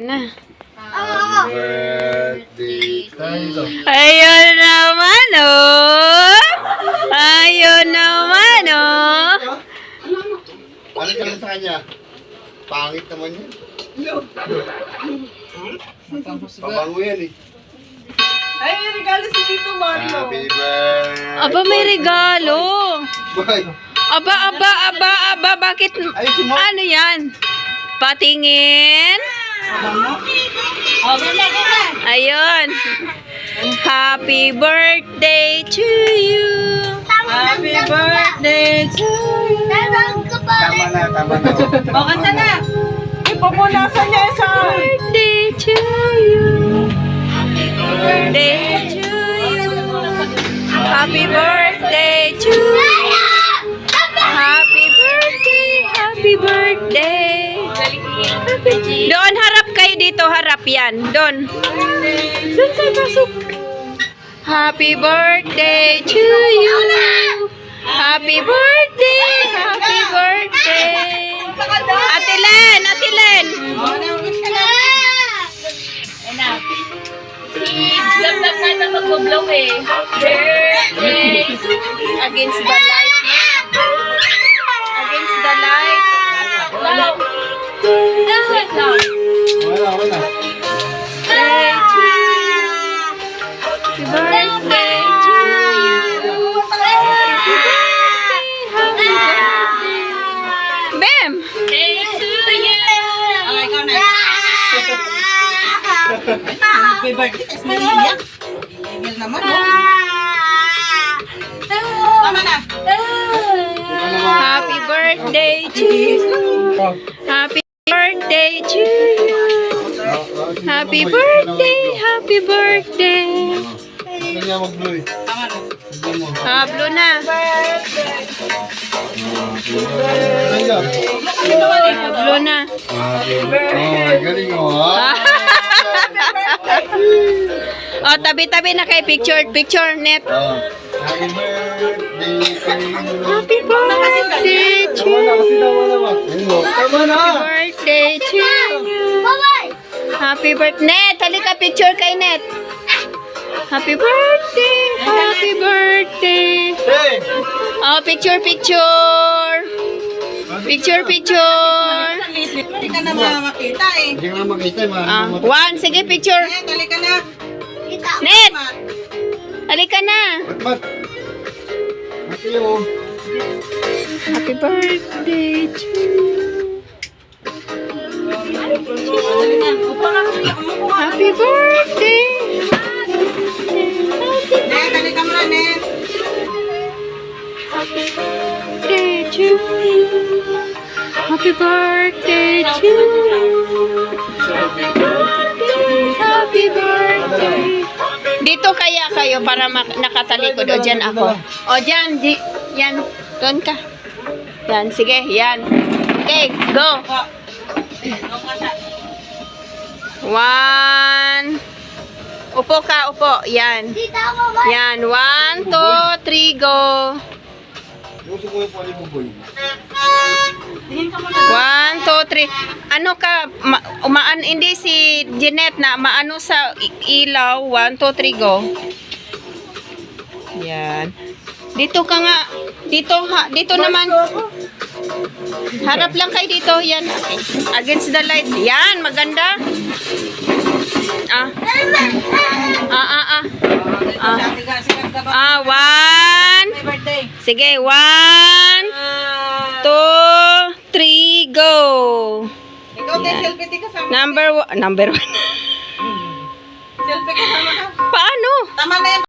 Na. Happy birthday tayo. Ayun naman, oh. Ayun naman, oh. Ano ka lang sa kanya? Pangit naman yan. Pabango yan eh. Ay, may regalo si Tito Mario. Happy birthday. Aba, may regalo. Bye. Aba, bakit? Ayusin mo. Ano yan? Patingin. Ayun. Happy birthday to you. Happy birthday to you. Tama na. O, kanta na. Ipupunasan niya sa... Birthday to you. Birthday to you. Happy birthday to you. Happy birthday. Happy birthday. Doon, harap kayo dito. Harap yan. Doon. Doon kayo pasok. Happy birthday to you. Happy birthday. Happy birthday. Ate Len. Ate Len. Lap-lap na ito mag-blow eh. Birthday. Against the light. Against the light. Wow. Wait lang. Wala. Birthday to you. Happy birthday to you. Happy birthday. Bem! Day to you. Okay, ikaw na. Happy birthday. Tapos may iiyak. Iiyak naman, no? Tama na. Happy birthday to you. Happy birthday to you. Happy birthday. Happy birthday. Ano niya mag-blow eh? Tama na. Hindi mo. Hablo na. Ano yan? Hablo na. Galing mo ha? O, tabi-tabi na kay picture. Picture net. Happy birthday to you. Happy birthday to you. Tama na. Happy birthday to you. Happy birthday. Net, halika picture kay Net. Happy birthday. Happy birthday. Hey! Oh, picture. Picture. Hindi ka na makita eh. Hindi ka na makita eh. One, sige picture. Eh, dali ka na. Net, halika na. Mat. Ate yun. Happy birthday to you. Dali na. Upo na. Umupo ka. Happy birthday. Ne, dali ka muna, Ne. Happy birthday to you. Happy birthday to you. Happy birthday. Dito kaya kayo para nakatalikod. O, dyan ako. O, dyan. Yan. Doon ka. Yan. Sige. Yan. Okay. Go. One. Upo ka. Upo. Yan. Yan. 1, 2, 3, go. Gusto ko yung pali mo boy. 1, 2, 3. Ano ka? Hindi si Jeanette na maano sa ilaw. 1, 2, 3, go. Yan. Dito ka nga. Dito naman. Harap lang kayo dito. Yan. Against the light. Yan. Maganda. One. Birthday. Sige. 1, 2, 3, go. Ikaw tayo selfie kasama. Number 1. Selfie kasama ka. Paano? Tama na yan.